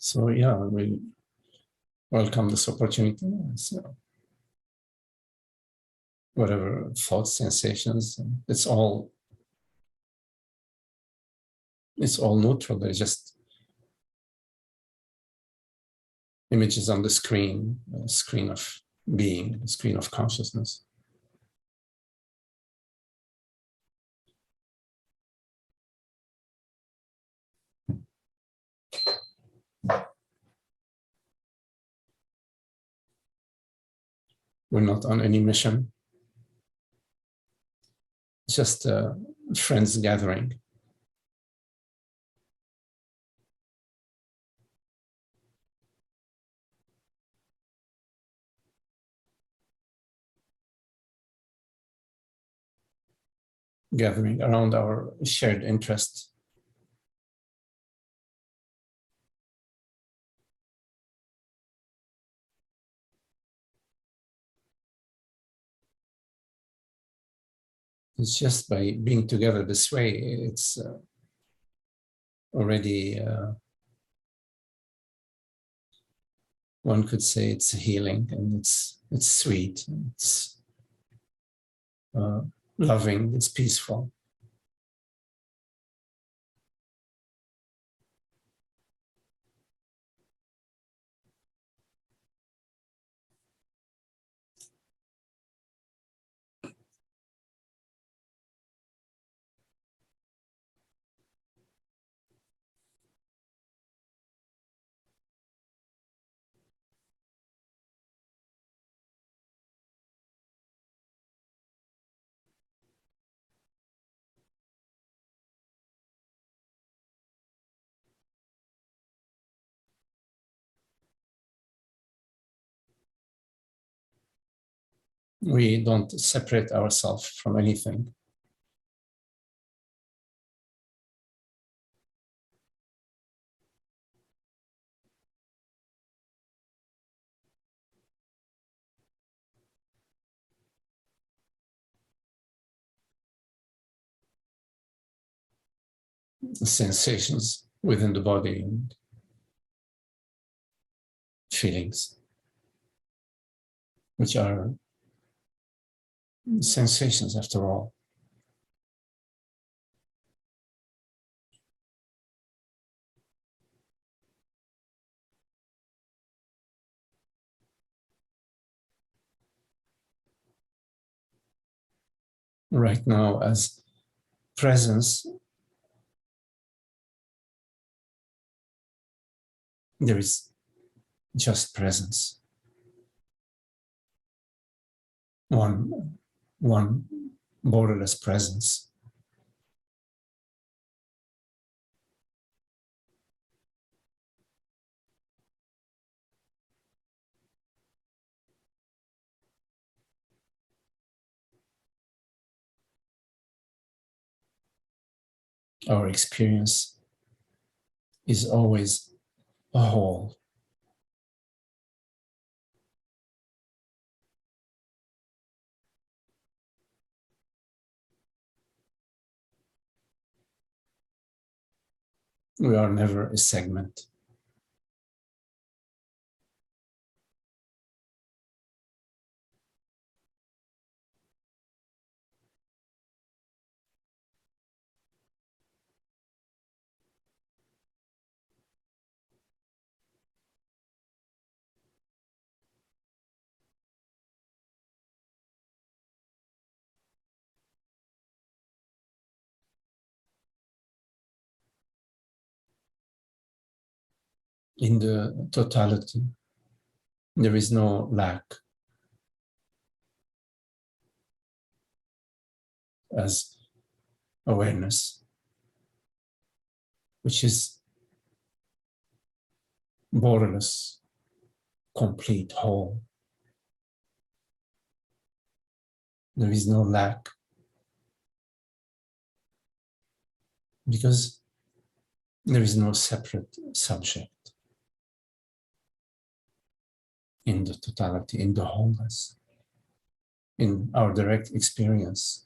So yeah, we welcome this opportunity. So whatever thoughts, sensations, it's all neutral. There's just images on the screen, a screen of being, a screen of consciousness. We're not on any mission. It's just a friends gathering. Gathering around our shared interest. It's just by being together this way, it's already, one could say it's healing, and it's sweet, it's loving, it's peaceful. We don't separate ourselves from anything. The sensations within the body and feelings, which are sensations after all. Right now, as presence, there is just presence. One borderless presence. Our experience is always a whole. We are never a segment. In the totality, there is no lack. As awareness, which is borderless, complete, whole. There is no lack, because there is no separate subject in the totality, in the wholeness, in our direct experience.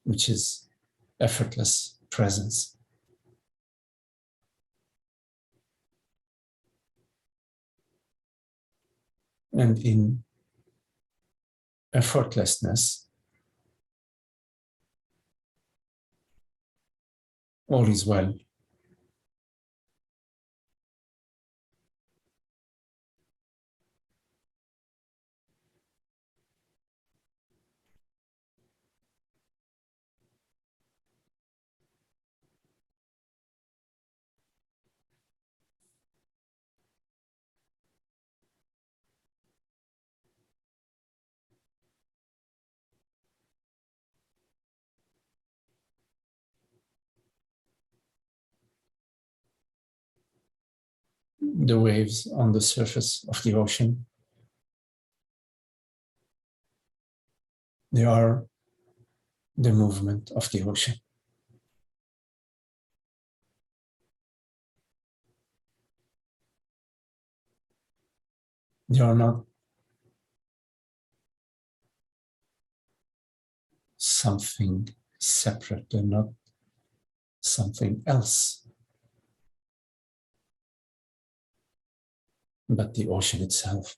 which is effortless presence. And in effortlessness, all is well. The waves on the surface of the ocean, they are the movement of the ocean. They are not something separate, they're not something else, but the ocean itself.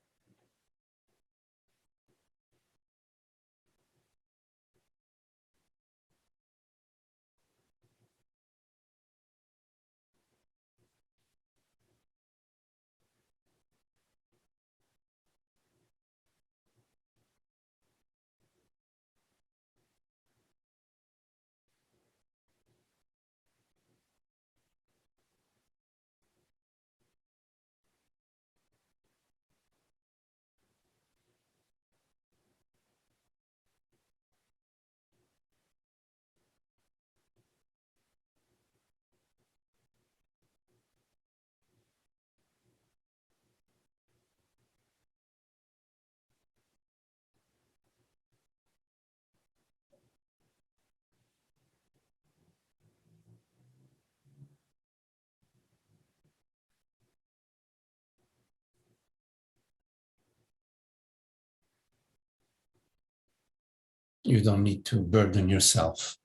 You don't need to burden yourself.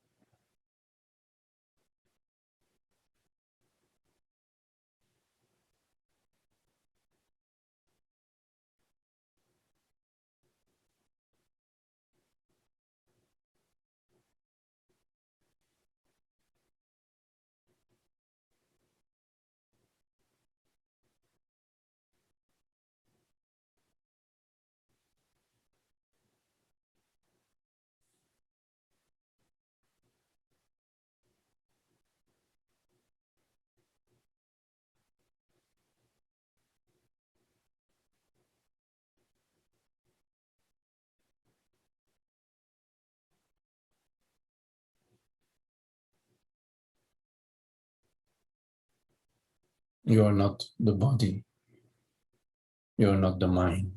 You are not the body. You are not the mind.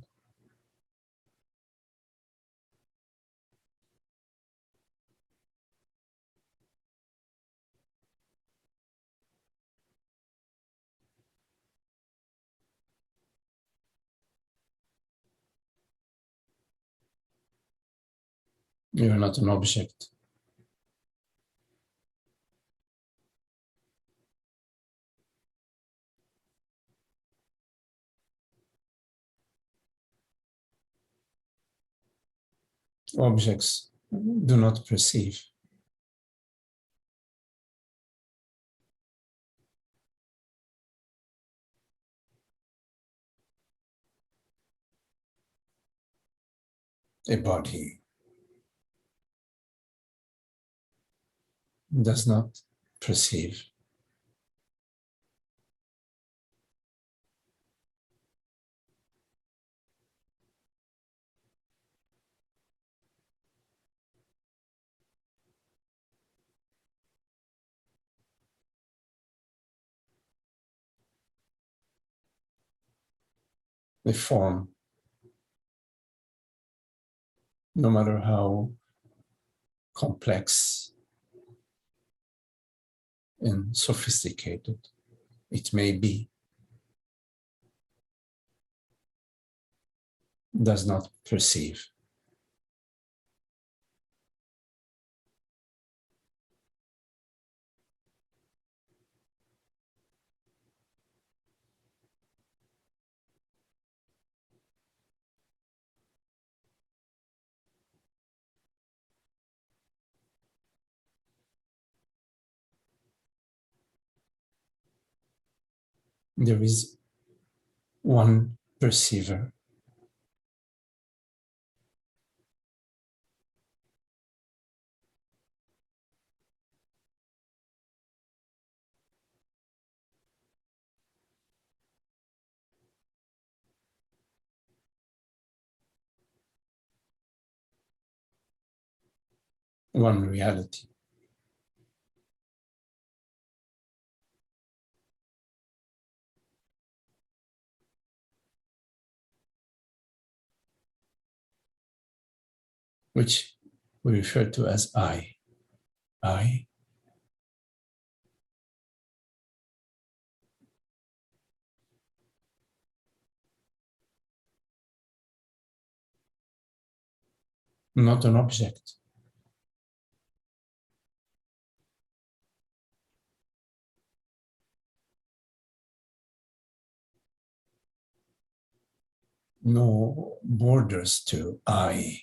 You are not an object. Objects do not perceive. A body does not perceive. The form, no matter how complex and sophisticated it may be, does not perceive. There is one perceiver, one reality. Which we refer to as I. I, not an object. No borders to I.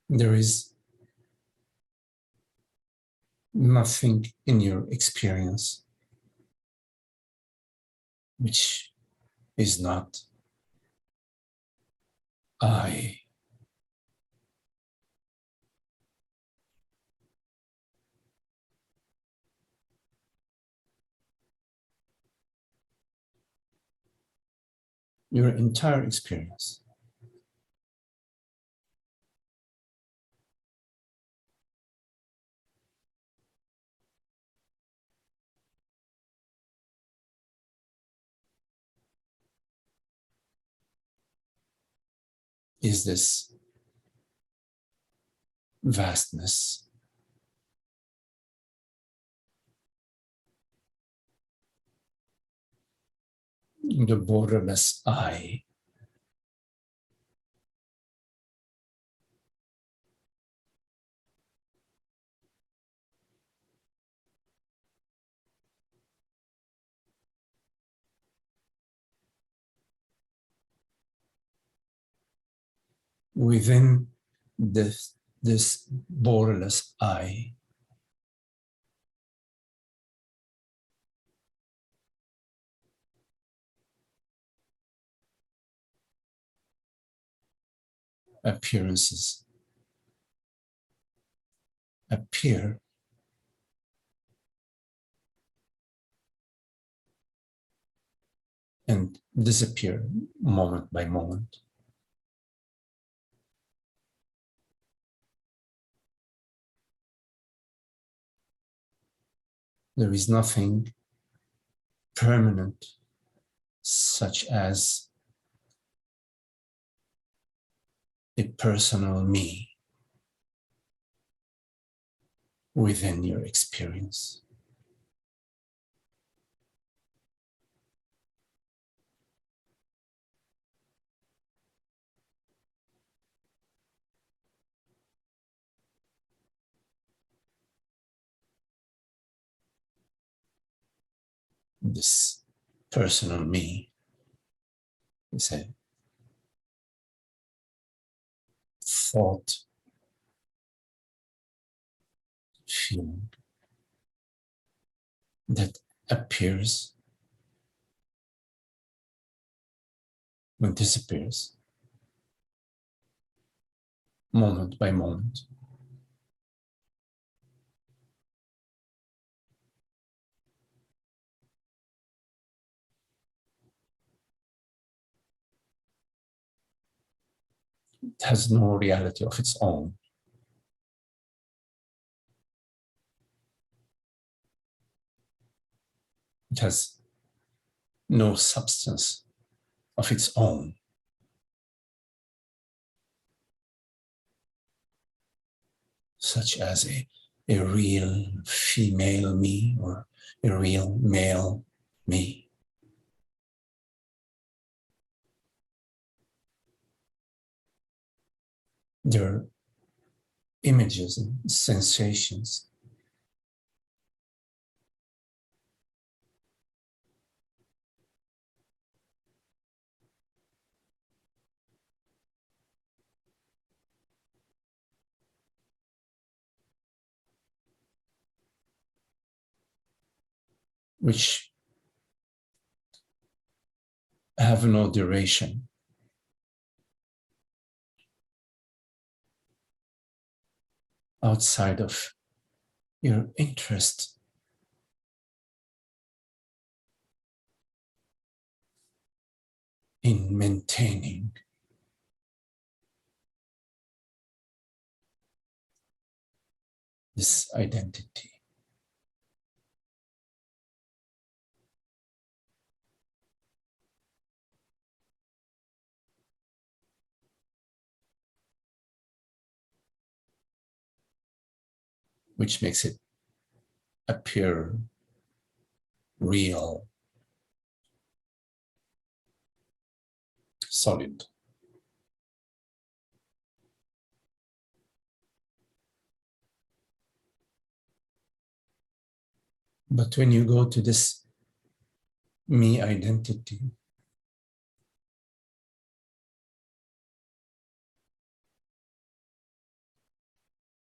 There is nothing in your experience which is not I. Your entire experience is this vastness, the borderless I. Within this borderless I appearances appear and disappear moment by moment. There is nothing permanent, such as a personal me within your experience. This personal me is a thought, feeling that appears and disappears moment by moment. It has no reality of its own. It has no substance of its own. Such as a a real female me or a real male me. There are images and sensations which have no duration outside of your interest in maintaining this identity. Which makes it appear real, solid. But when you go to this me identity,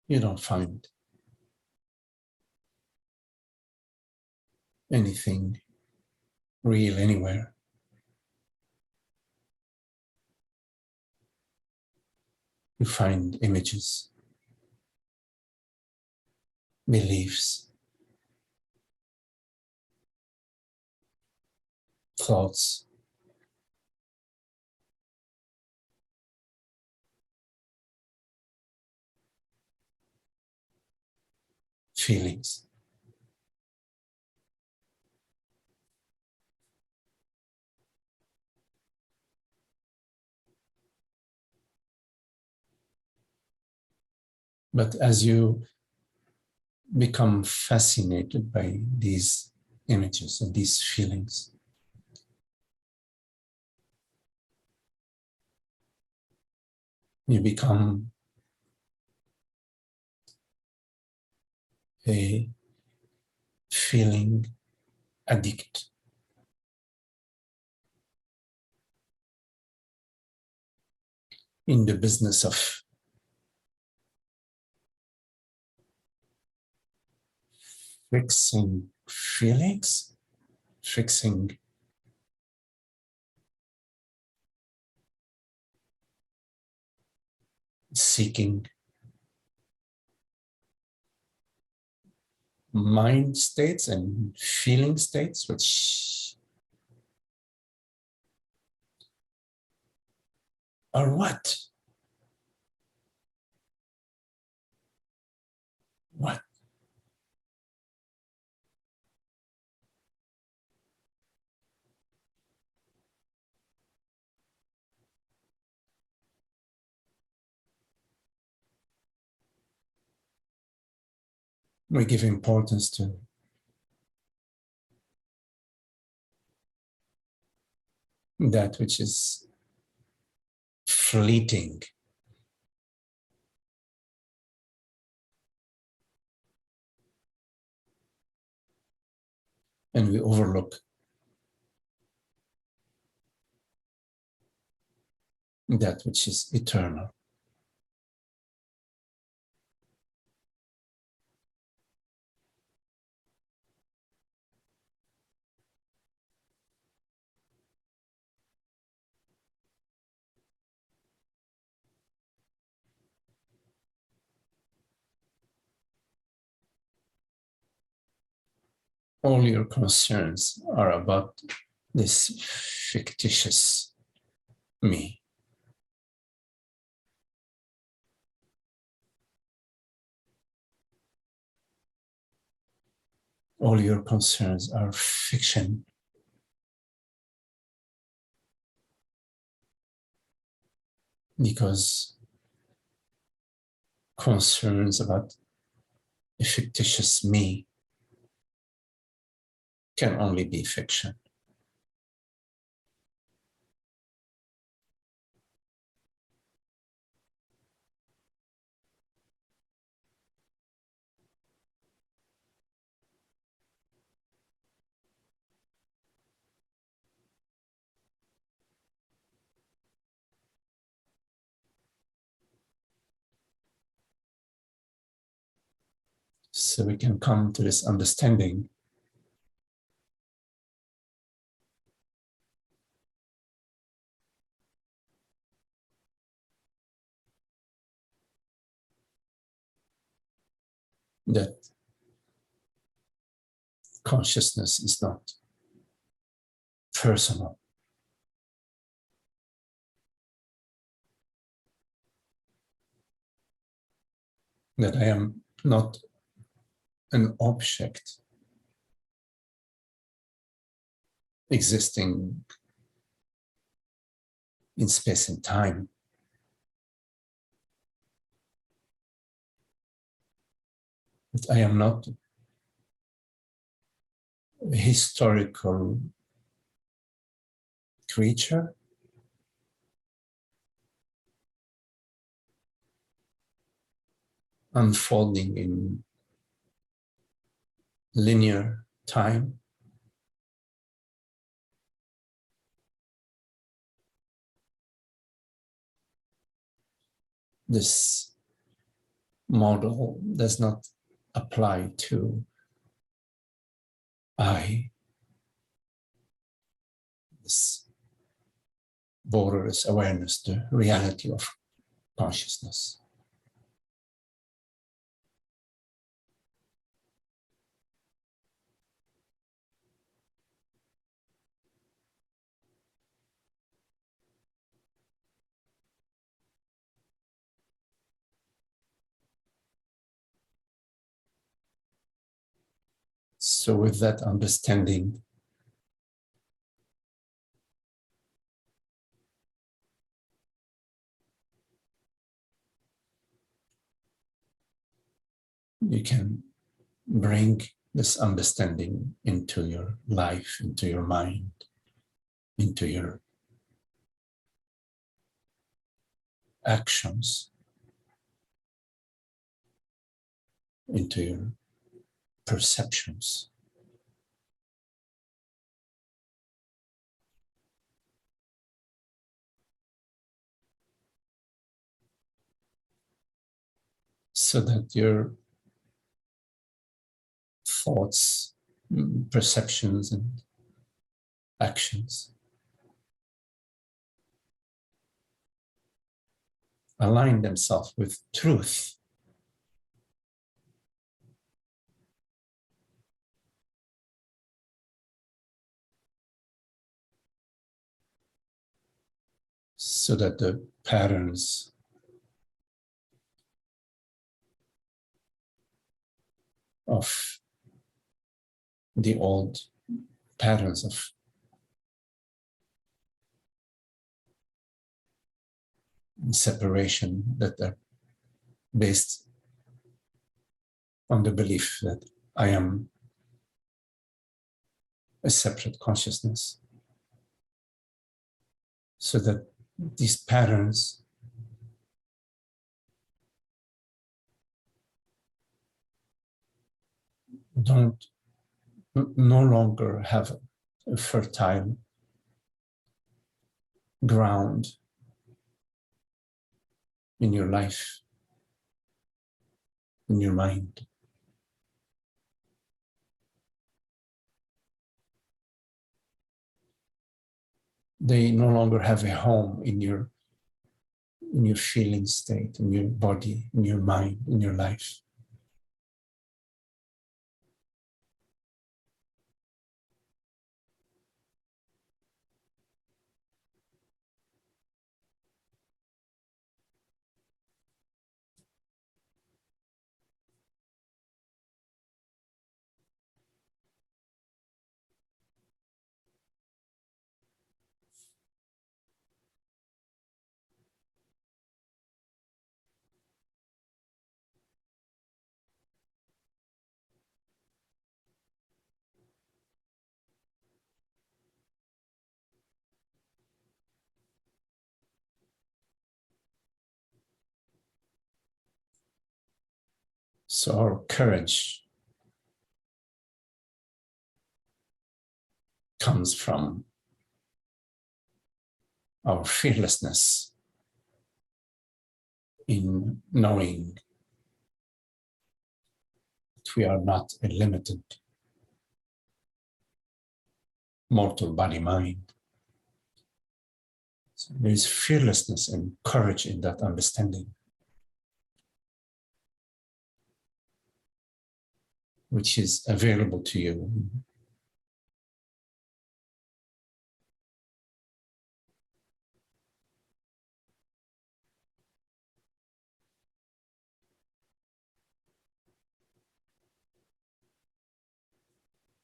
you don't find anything real anywhere. You find images, beliefs, thoughts, feelings. But as you become fascinated by these images and these feelings, you become a feeling addict. In the business of fixing feelings, fixing seeking mind states and feeling states, which are what? What? We give importance to that which is fleeting. And we overlook that which is eternal. All your concerns are about this fictitious me. All your concerns are fiction. Because concerns about a fictitious me can only be fiction. So we can come to this understanding that consciousness is not personal, that I am not an object existing in space and time, that I am not a historical creature, unfolding in linear time. This model does not apply to I, this borderless awareness, the reality of consciousness. So with that understanding, you can bring this understanding into your life, into your mind, into your actions, into your perceptions. So that your thoughts, perceptions, and actions align themselves with truth, so that the patterns of the old patterns of separation that are based on the belief that I am a separate consciousness, so that these patterns don't no longer have a fertile ground in your life, in your mind. They no longer have a home in your feeling state, in your body, in your mind, in your life. So our courage comes from our fearlessness in knowing that we are not a limited mortal body mind. So there is fearlessness and courage in that understanding, which is available to you.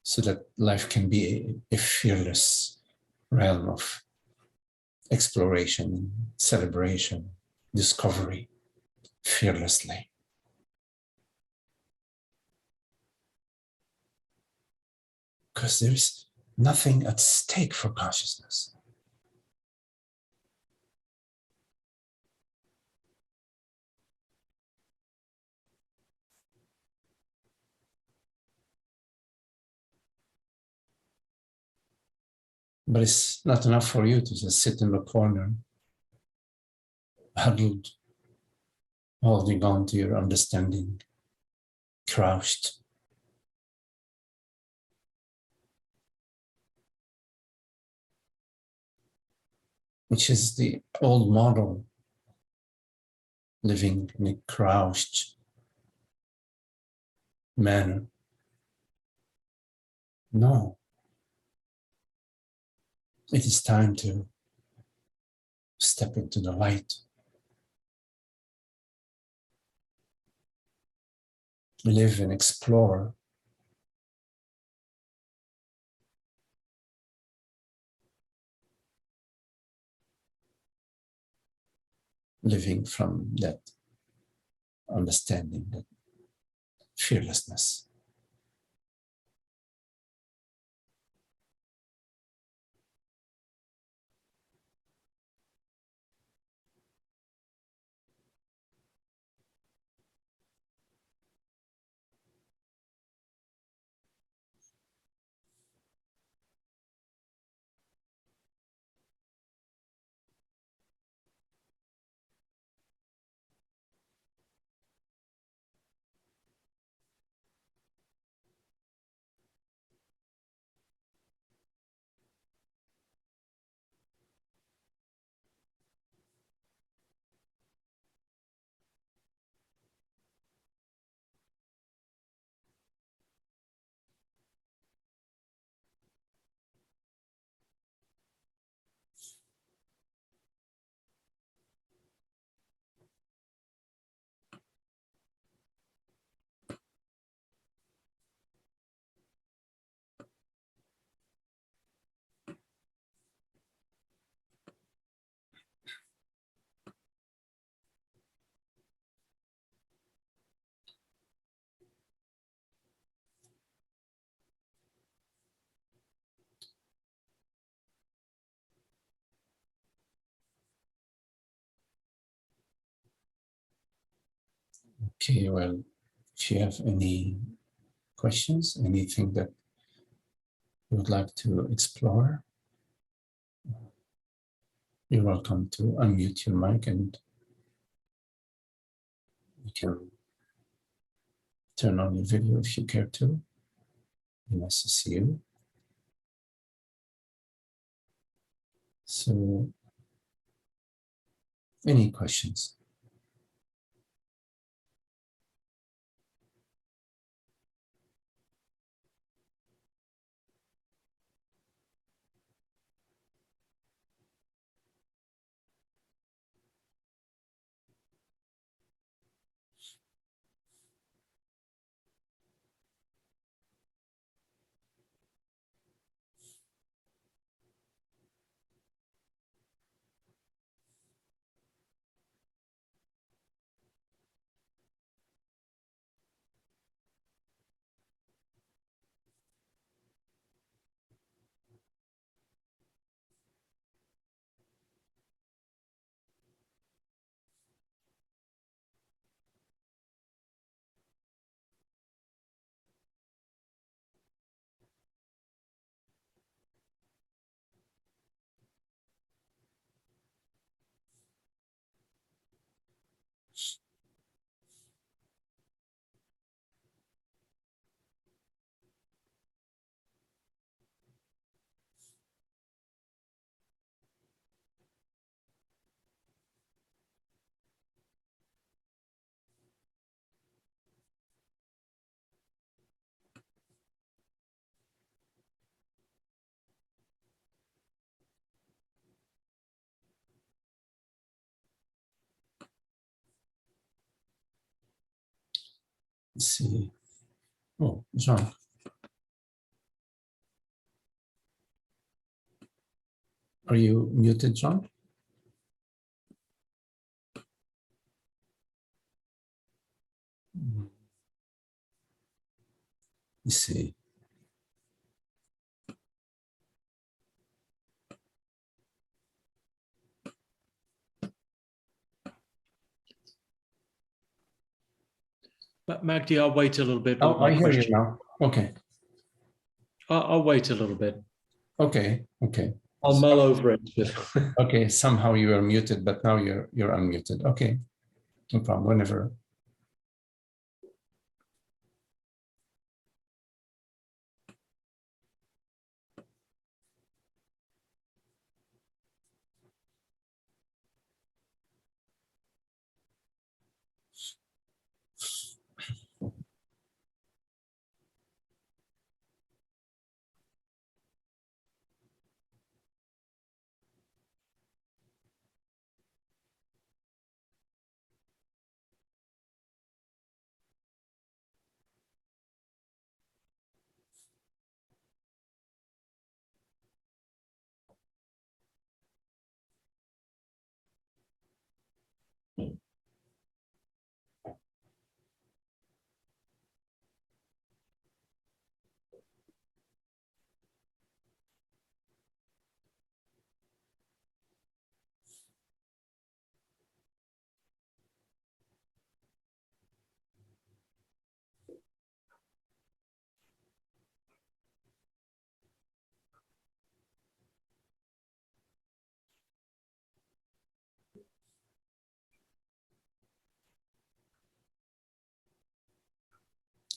So that life can be a fearless realm of exploration, celebration, discovery, fearlessly. Because there's nothing at stake for consciousness. But it's not enough for you to just sit in the corner, huddled, holding on to your understanding, crouched. Which is the old model, living in a crouched manner. No, it is time to step into the light, live and explore, living from that understanding, that fearlessness. Okay, well, if you have any questions, anything that you would like to explore, you're welcome to unmute your mic and you can turn on your video if you care to. Nice to see you. So, any questions? see. Oh, Jean. Are you muted, Jean? Let's see. But Magdi, I'll wait a little bit with Oh, my I hear question. you now. Okay. I'll wait a little bit. Okay. Okay. I'll mull over it. Okay. Somehow you are muted, but now you're unmuted. Okay. No problem. Whenever.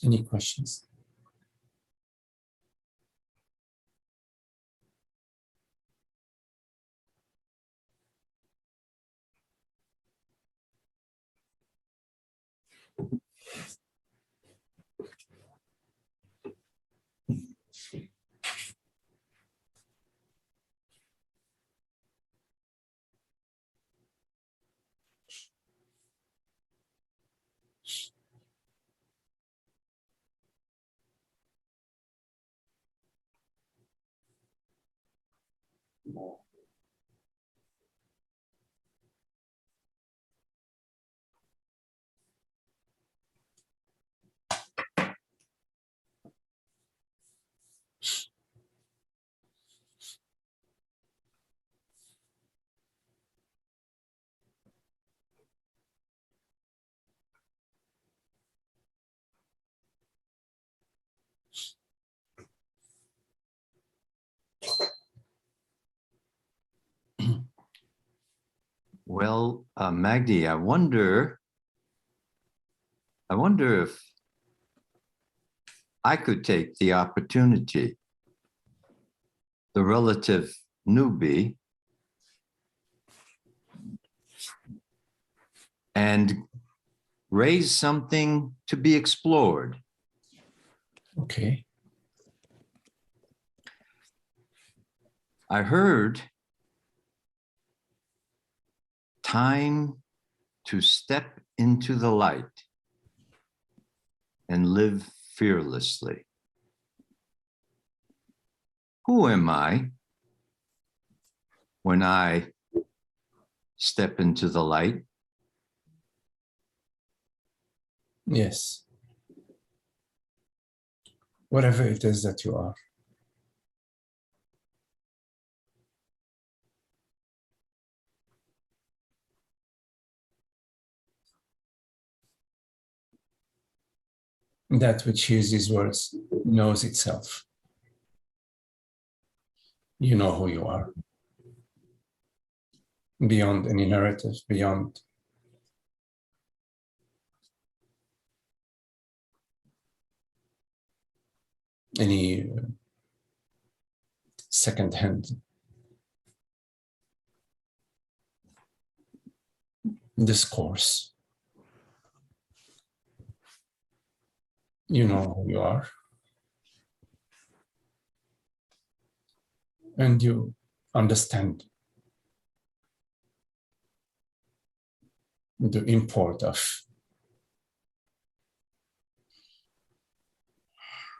Any questions? Well, Magdi, I wonder if I could take the opportunity, the relative newbie, and raise something to be explored. Okay. I heard time to step into the light and live fearlessly. Who am I when I step into the light? Yes. Whatever it is that you are. That which hears these words knows itself. You know who you are. Beyond any narrative, beyond any second-hand discourse. You know who you are. And you understand the import of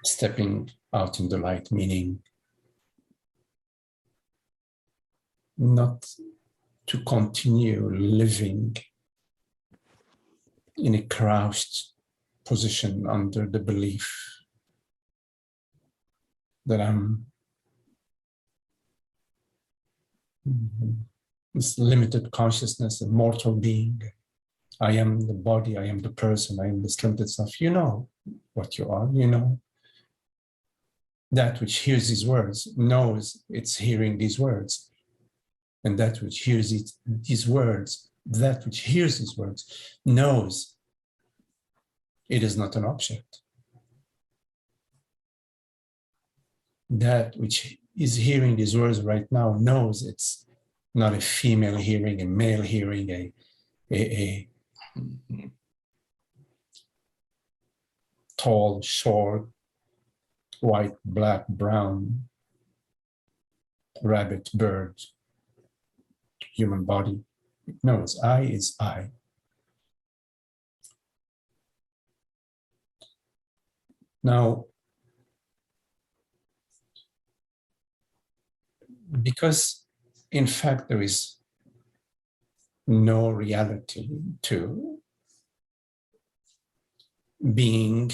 Stepping out in the light, meaning not to continue living in a crouched position under the belief that I'm this limited consciousness, a mortal being. I am the body, I am the person, I am this limited stuff. You know what you are, you know. That which hears these words knows it's hearing these words. And that which hears these words, that which hears these words knows it is not an object. That which is hearing these words right now knows it's not a female hearing, a male hearing, a tall, short, white, black, brown, rabbit, bird, human body. It knows I is I. Now, because in fact there is no reality to being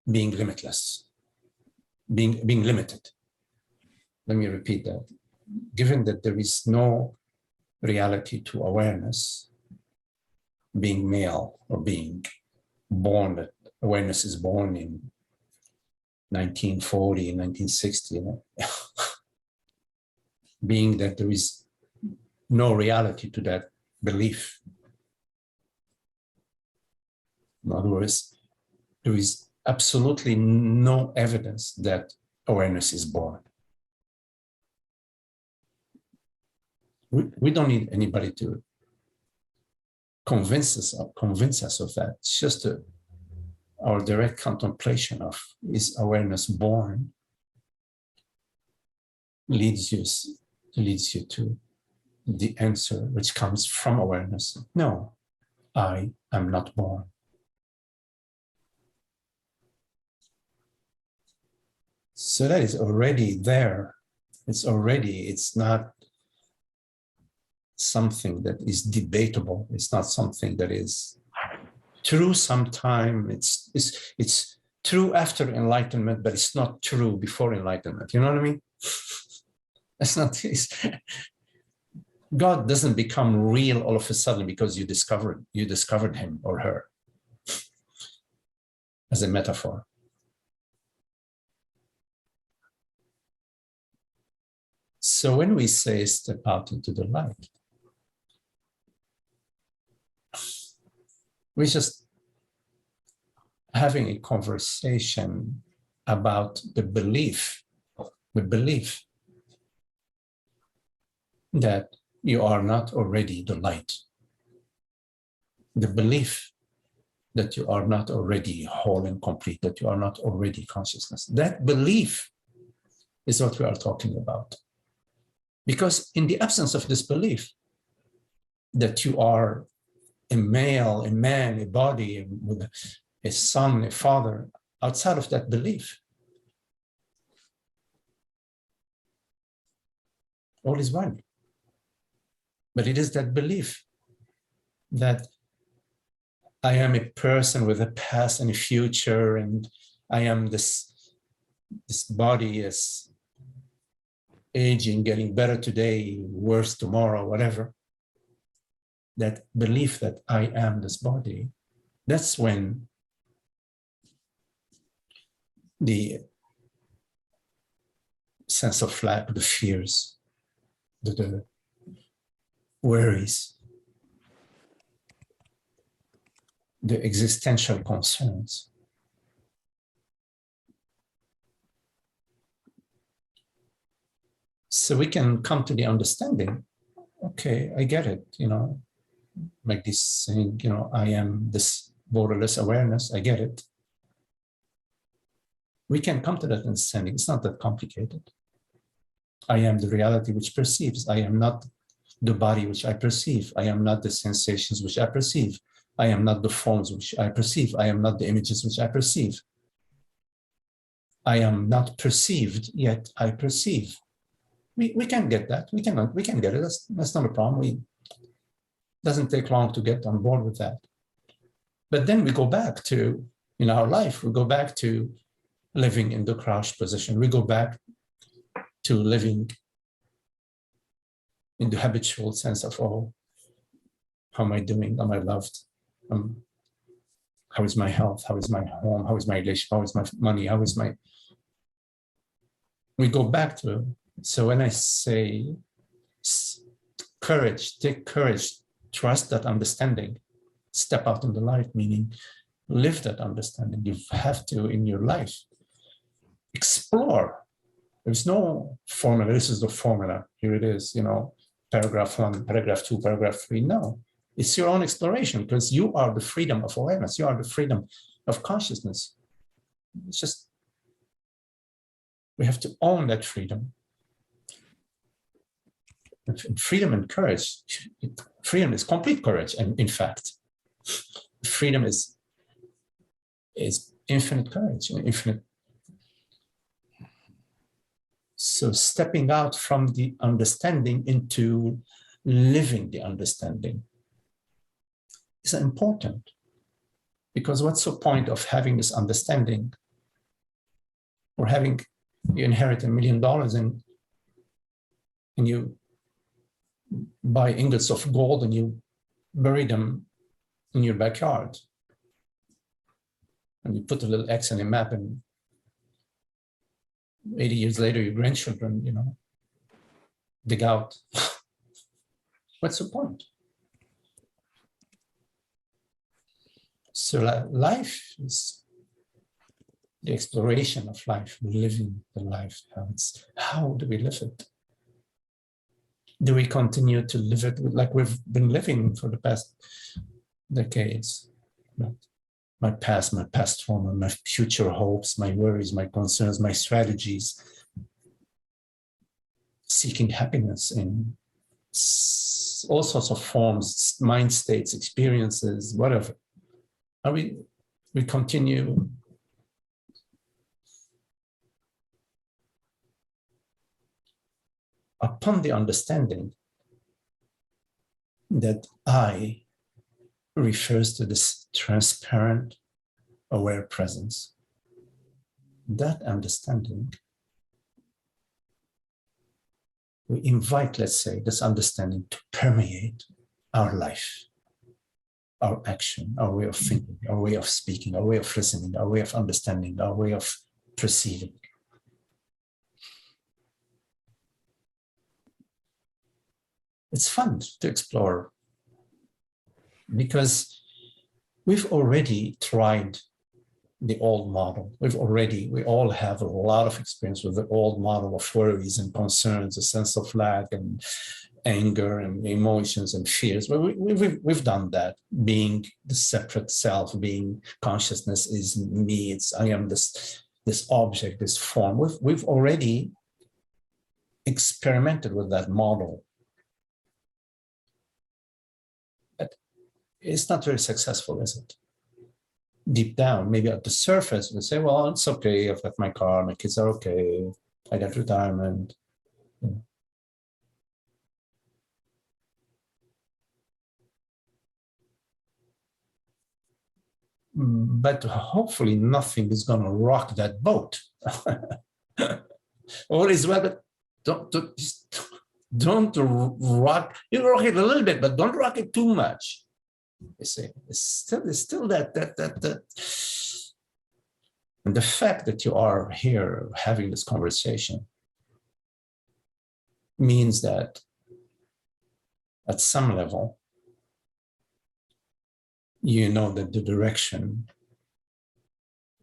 limitless, being limited. Let me repeat that. Given that there is no reality to awareness, being male or being born, that awareness is born in 1940, 1960, you know? Being that there is no reality to that belief. In other words, there is absolutely no evidence that awareness is born. We don't need anybody to convince us of that. It's just our direct contemplation of is awareness born leads you to the answer which comes from awareness. No, I am not born. So that is already there. It's not something that is debatable. It's not something that is true sometime. It's true after enlightenment, but it's not true before enlightenment. You know what I mean? God doesn't become real all of a sudden because you discovered him or her, as a metaphor. So when we say step out into the light, we're just having a conversation about the belief that you are not already the light. The belief that you are not already whole and complete, that you are not already consciousness. That belief is what we are talking about. Because in the absence of this belief that you are a male, a man, a body, with a son, a father, outside of that belief, all is one. But it is that belief that I am a person with a past and a future, and I am this body is aging, getting better today, worse tomorrow, whatever. That belief that I am this body, that's when the sense of lack, the fears, the worries, the existential concerns. So we can come to the understanding, okay, I get it, you know, like this saying, you know, I am this borderless awareness, I get it. We can come to that understanding. It's not that complicated. I am the reality which perceives. I am not the body which I perceive. I am not the sensations which I perceive. I am not the forms which I perceive. I am not the images which I perceive. I am not perceived, yet I perceive. We can get that. We can get it. That's not a problem. It doesn't take long to get on board with that. But then we go back to, in our life, we go back to living in the crouched position. We go back to living in the habitual sense of, oh, how am I doing? Am I loved? How is my health? How is my home? How is my relationship? How is my money? How is my... We go back to, so when I say courage, take courage, trust that understanding, step out in the light, meaning live that understanding. You have to, in your life, explore. There's no formula. This is the formula. Here it is, paragraph 1, paragraph 2, paragraph 3. No, it's your own exploration, because you are the freedom of awareness. You are the freedom of consciousness. It's just, we have to own that freedom. And freedom and courage, freedom is complete courage. And in fact, freedom is infinite courage, infinite. So stepping out from the understanding into living the understanding is important, because what's the point of having this understanding, or having, you inherit $1 million and you buy ingots of gold and you bury them in your backyard, and you put a little X on a map, and 80 years later, your grandchildren, dig out. What's the point? So life is the exploration of life, living the life. How do we live it? Do we continue to live it like we've been living for the past decades? My past trauma, my future hopes, my worries, my concerns, my strategies, seeking happiness in all sorts of forms, mind states, experiences, whatever. Are we continue upon the understanding that I refers to this transparent, aware presence. That understanding, we invite, let's say, this understanding to permeate our life, our action, our way of thinking, our way of speaking, our way of listening, our way of understanding, our way of perceiving. It's fun to explore, because we've already tried the old model. We all have a lot of experience with the old model of worries and concerns, a sense of lack and anger and emotions and fears. Well, we've done that. Being the separate self, being consciousness is me. I am this object, this form. We've already experimented with that model. But it's not very successful, is it? Deep down, maybe at the surface, we say, well, it's okay. I've got my car, my kids are okay. I got retirement. But hopefully nothing is going to rock that boat. All is well, but don't rock. You rock it a little bit, but don't rock it too much. You see, it's still that. And the fact that you are here having this conversation means that at some level, you know that the direction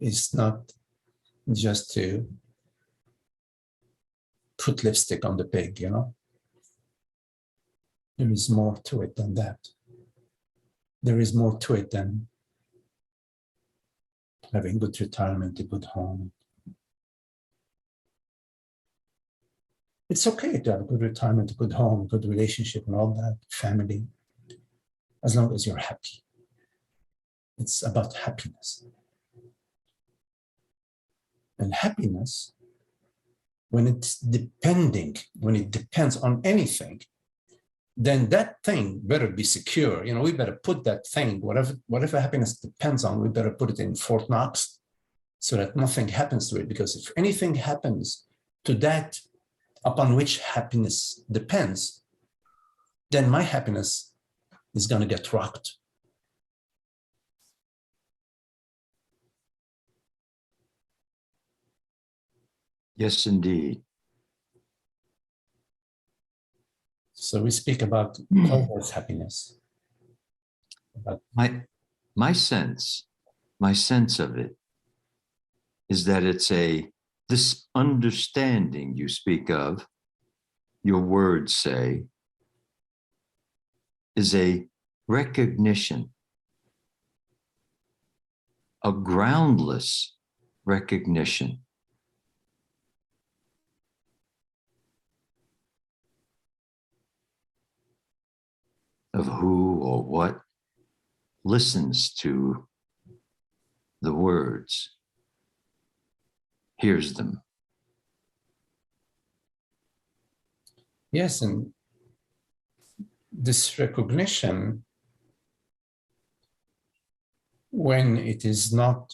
is not just to put lipstick on the pig, There is more to it than that. There is more to it than having good retirement, a good home. It's okay to have a good retirement, a good home, good relationship and all that, family, as long as you're happy. It's about happiness. And happiness, when it depends on anything, then that thing better be secure. We better put that thing, whatever happiness depends on, we better put it in Fort Knox so that nothing happens to it. Because if anything happens to that upon which happiness depends, then my happiness is going to get rocked. Yes, indeed. So we speak about covert happiness. My sense of it is that it's this understanding you speak of, your words say, is a recognition, a groundless recognition of who or what listens to the words, hears them. Yes, and this recognition, when it is not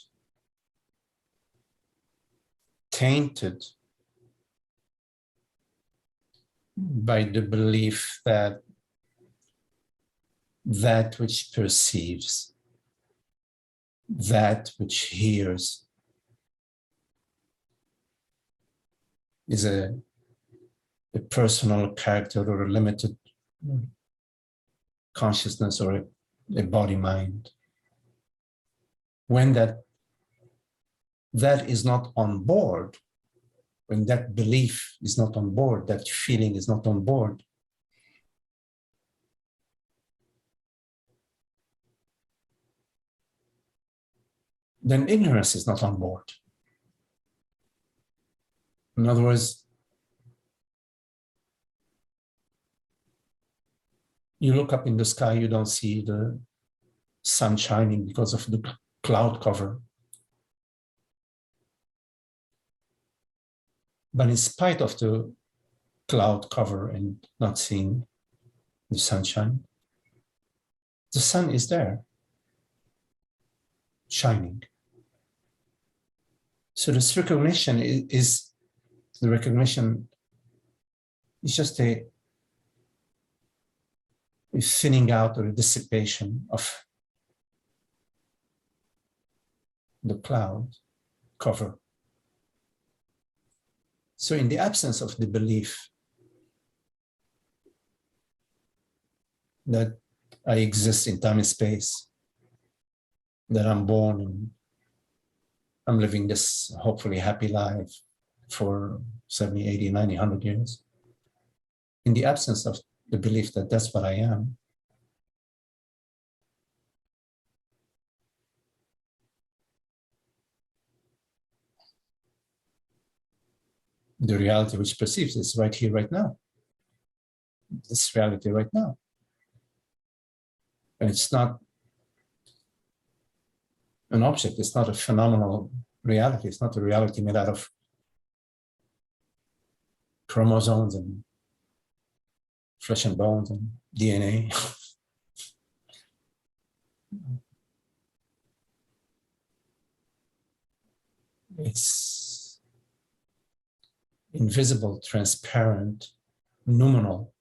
tainted by the belief that that which perceives, that which hears, is a personal character or a limited consciousness or a body-mind. When that is not on board, when that belief is not on board, that feeling is not on board, then ignorance is not on board. In other words, you look up in the sky, you don't see the sun shining because of the cloud cover. But in spite of the cloud cover and not seeing the sunshine, the sun is there, shining. So this recognition is just a thinning out or a dissipation of the cloud cover. So in the absence of the belief that I exist in time and space, that I'm born and I'm living this hopefully happy life for 70, 80, 90, 100 years, in the absence of the belief that that's what I am, the reality which perceives is right here, right now. This reality right now. And it's not an object, it's not a phenomenal reality, it's not a reality made out of chromosomes and flesh and bones and DNA. It's invisible, transparent, noumenal.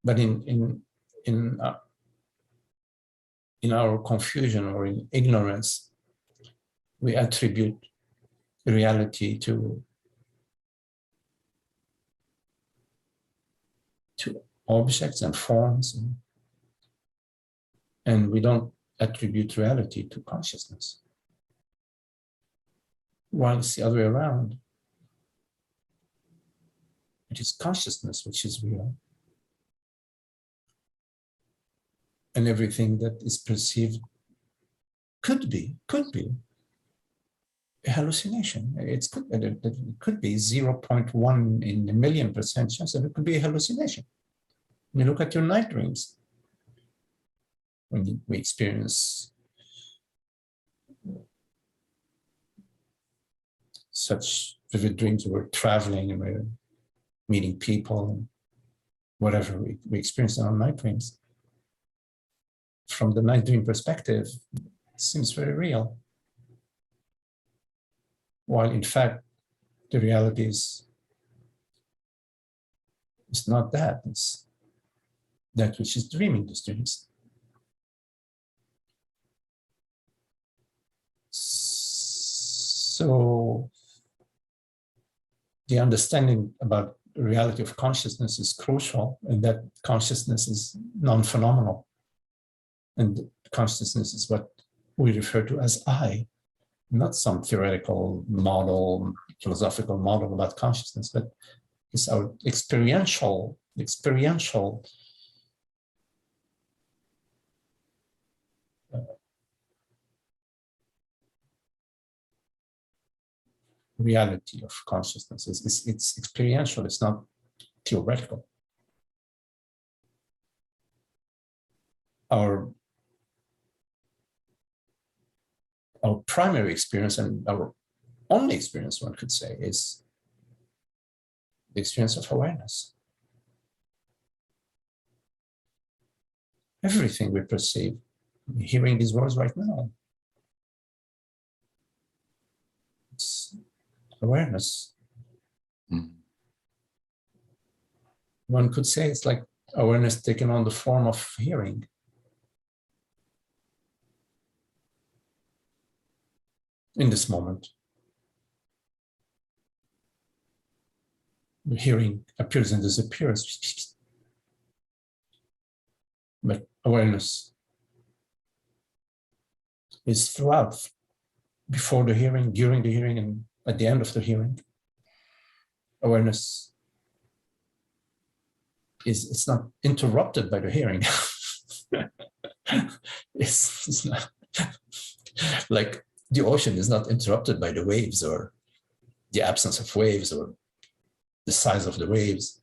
But in our confusion or in ignorance, we attribute reality to objects and forms, and we don't attribute reality to consciousness. While it's the other way around. It is consciousness which is real. And everything that is perceived could be a hallucination. It could be 0.1 in a million% chance that it could be a hallucination. You look at your night dreams. When we experience such vivid dreams, we're traveling and we're meeting people, and whatever we experience in our night dreams. From the night dream perspective, it seems very real. While in fact, the reality is not that. It's that which is dreaming these dreams. So the understanding about the reality of consciousness is crucial, and that consciousness is non-phenomenal. And consciousness is what we refer to as I, not some theoretical model, philosophical model about consciousness, but it's our experiential reality of consciousness. It's experiential, it's not theoretical. Our primary experience, and our only experience, one could say, is the experience of awareness. Everything we perceive, hearing these words right now, it's awareness. Mm. One could say it's like awareness taken on the form of hearing. In this moment, the hearing appears and disappears, but awareness is throughout, before the hearing, during the hearing, and at the end of the hearing. Awareness it's not interrupted by the hearing. it's not like the ocean is not interrupted by the waves or the absence of waves or the size of the waves,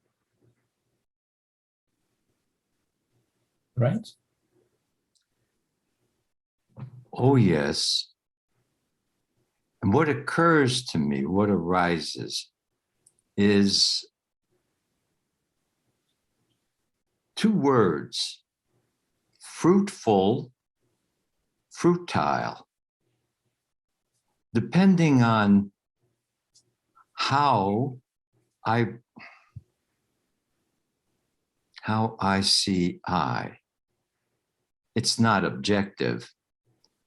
right? Oh, yes. And what occurs to me, what arises, is two words: fruitful, fruitile. Depending on how I see I. It's not objective,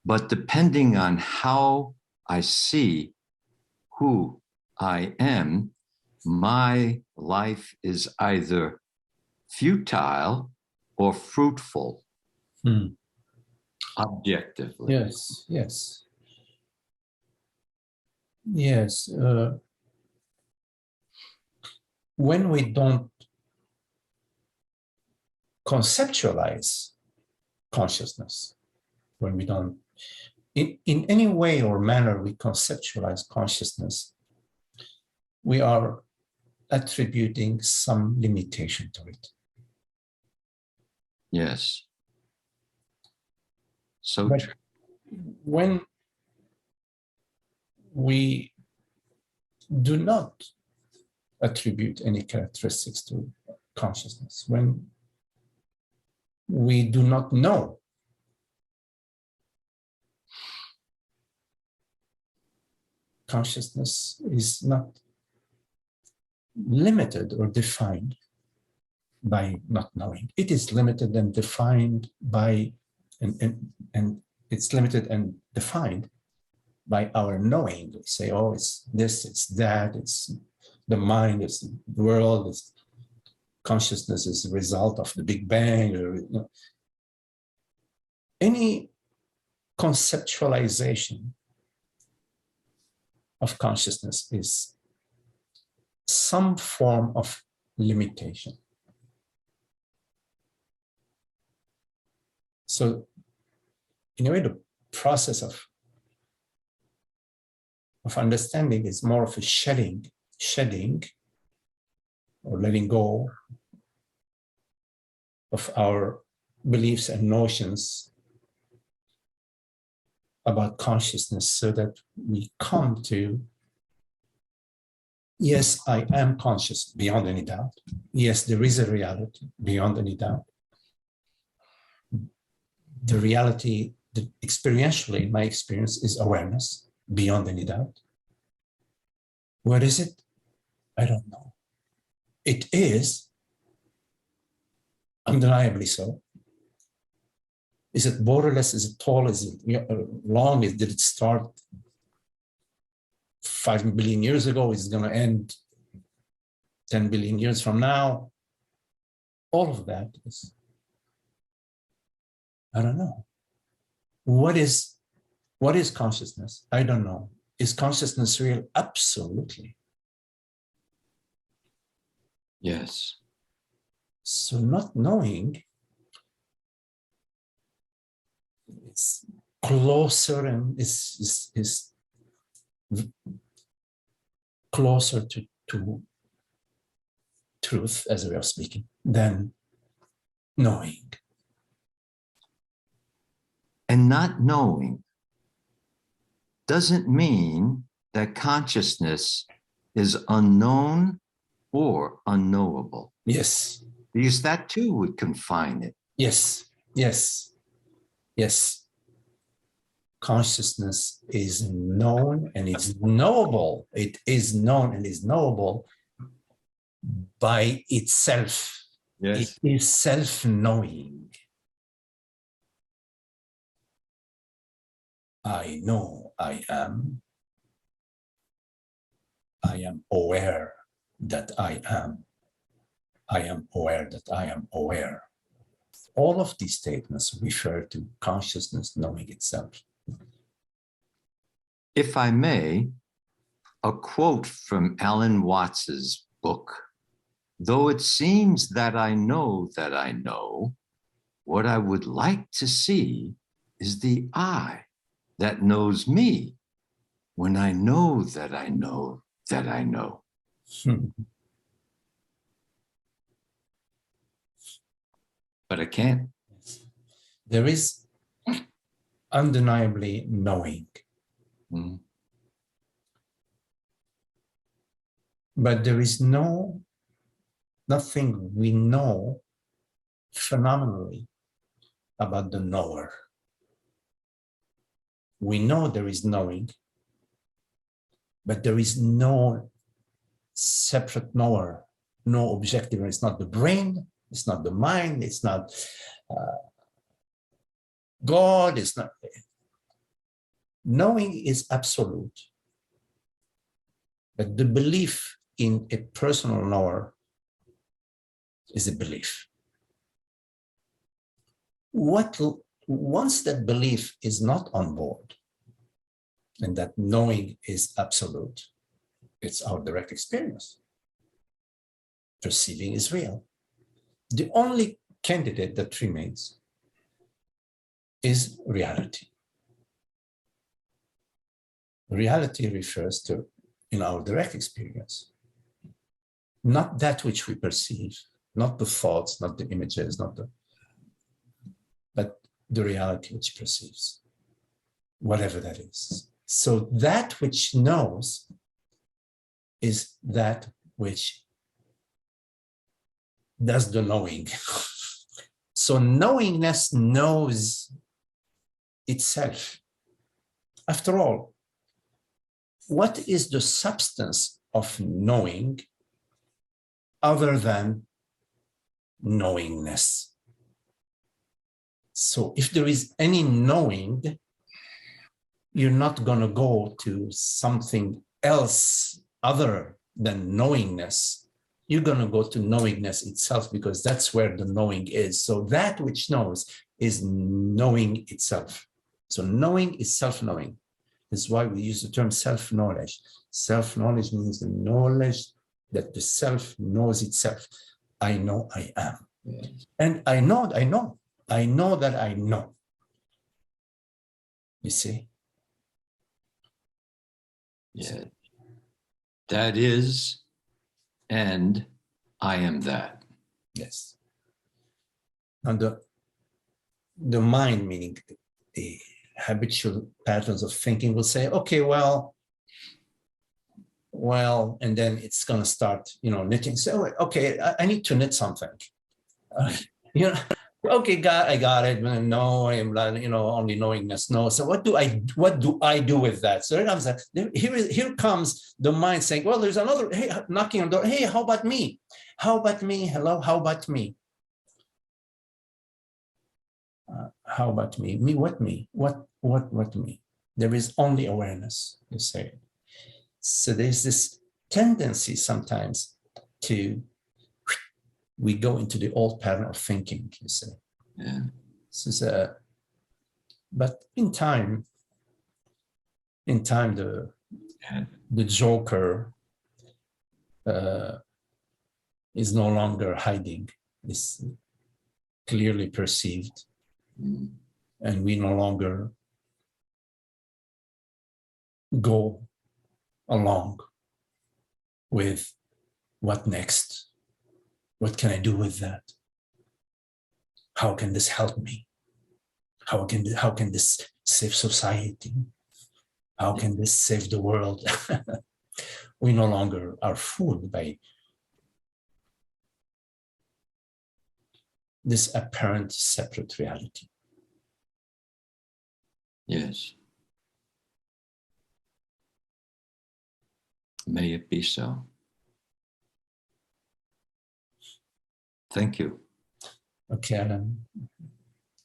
but depending on how I see who I am, my life is either futile or fruitful. Objectively. Yes. When we don't conceptualize consciousness, when we don't, in any way or manner we conceptualize consciousness, we are attributing some limitation to it. Yes. So but when we do not attribute any characteristics to consciousness, when we do not know, consciousness is not limited or defined by not knowing. It is limited and defined by, and it's limited and defined by our knowing. We say, oh, it's this, it's that, it's the mind, it's the world, it's consciousness is the result of the Big Bang. Or, any conceptualization of consciousness is some form of limitation. So in a way, the process of understanding is more of a shedding or letting go of our beliefs and notions about consciousness so that we come to, yes, I am conscious beyond any doubt. Yes, there is a reality beyond any doubt. The reality, experientially, in my experience, is awareness beyond any doubt. Where is it? I don't know. It is undeniably so. Is it borderless? Is it tall? Is it long? Did it start 5 billion years ago? Is it going to end 10 billion years from now? All of that is, I don't know. What is consciousness? I don't know. Is consciousness real? Absolutely. Yes. So not knowing is closer and is closer to truth, as a way of speaking, than knowing. And not knowing doesn't mean that consciousness is unknown or unknowable, Yes, because that too would confine it. yes, yes, yes. Consciousness is known and it's knowable. It is known and is knowable by itself. Yes. It is self-knowing. I know I am. I am aware that I am. I am aware that I am aware. All of these statements refer to consciousness knowing itself. If I may, a quote from Alan Watts's book: though it seems that I know, what I would like to see is the I that knows me when I know that I know that I know. But I can't. There is undeniably knowing. Mm. But there is nothing we know phenomenally about the knower. We know there is knowing, but there is no separate knower, no objective. It's not the brain, it's not the mind, it's not God, it's not. Knowing is absolute. But the belief in a personal knower is a belief. Once that belief is not on board, and that knowing is absolute, it's our direct experience. Perceiving is real. The only candidate that remains is reality. Reality refers to, in our direct experience, not that which we perceive, not the thoughts, not the images, but the reality which perceives, whatever that is. So that which knows is that which does the knowing. So knowingness knows itself. After all, what is the substance of knowing other than knowingness? So if there is any knowing, you're not going to go to something else other than knowingness. You're going to go to knowingness itself, because that's where the knowing is. So that which knows is knowing itself. So knowing is self-knowing. That's why we use the term self-knowledge. Self-knowledge means the knowledge that the self knows itself. I know I am. Yeah. And I know that I know. I know that I know. You see? Yeah. That is, and I am that. Yes. And the mind, meaning the habitual patterns of thinking, will say, okay, well, and then it's going to start, knitting. So, okay, I need to knit something. you know, okay, I got it. No, I'm only knowingness. No. So what do I do with that? So here comes the mind saying, well, there's another, hey, knocking on the door. Hey, how about me? How about me? Hello, how about me? How about me? Me, what me? What me? There is only awareness, you say. So there's this tendency sometimes we go into the old pattern of thinking, you say. Yeah. But in time, the joker is no longer hiding, is clearly perceived, and we no longer go along with what next? What can I do with that? How can this help me? How can this save society? How can this save the world? We no longer are fooled by this apparent separate reality. Yes. May it be so. Thank you. Okay, Alan.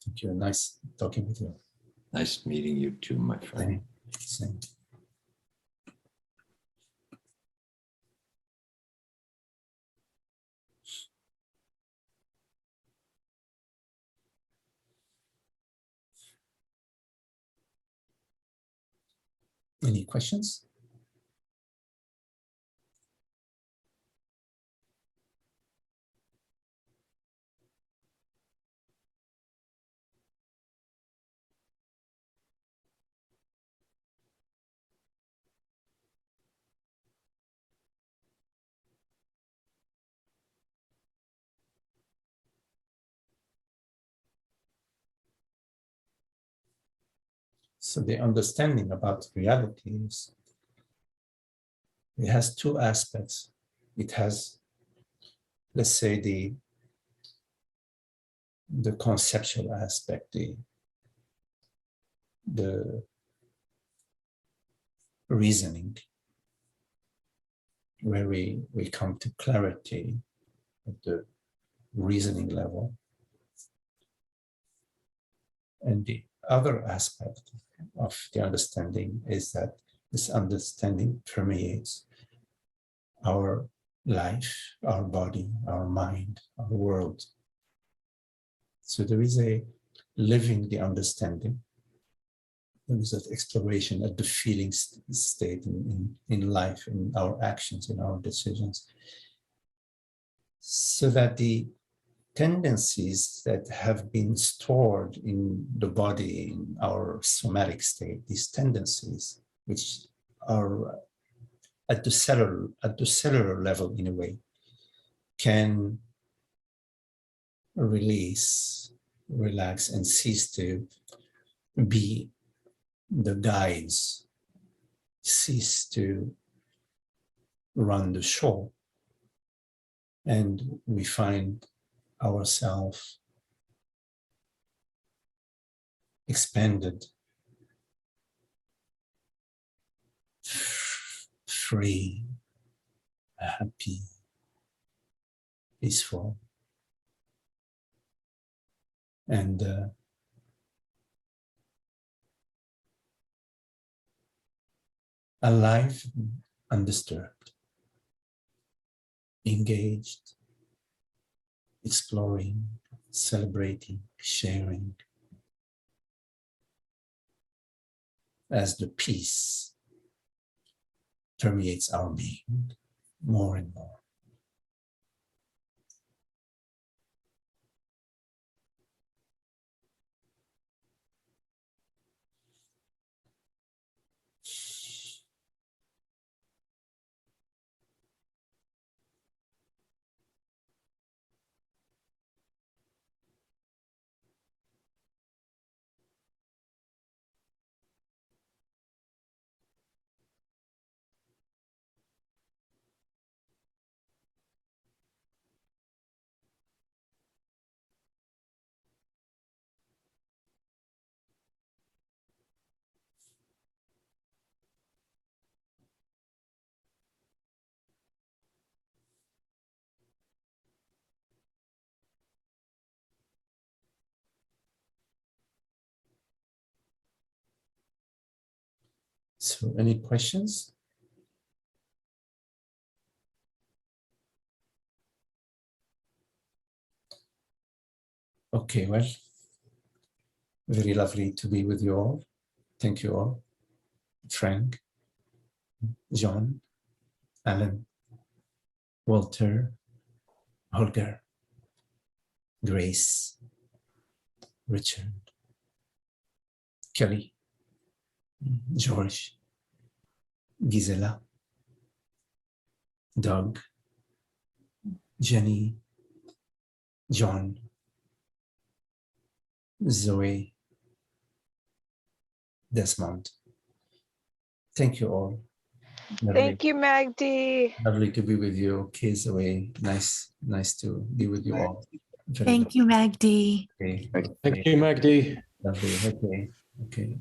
Thank you. Nice talking with you. Nice meeting you too, my friend. Same. Any questions? So the understanding about reality it has two aspects. It has, let's say, the conceptual aspect, the reasoning, where we come to clarity at the reasoning level. And the other aspect of the understanding is that this understanding permeates our life, our body, our mind, our world. So there is a living the understanding. There is an exploration at the feeling state in life, in our actions, in our decisions. So that the tendencies that have been stored in the body, in our somatic state, these tendencies, which are at the cellular level in a way, can release, relax, and cease to be the guides, cease to run the show. And we find ourselves expanded, free, happy, peaceful, and alive, undisturbed, engaged, exploring, celebrating, sharing, as the peace permeates our being more and more. So, any questions? Okay, well, very lovely to be with you all. Thank you all. Frank, John, Alan, Walter, Holger, Grace, Richard, Kelly, George, Gisela, Doug, Jenny, John, Zoe, Desmond. Thank you all. Lovely, Thank you, Magdi. lovely to be with you. Okay, Zoe, nice to be with you all. Very Thank you, Magdi. lovely. Thank you, Magdi. Lovely. Okay.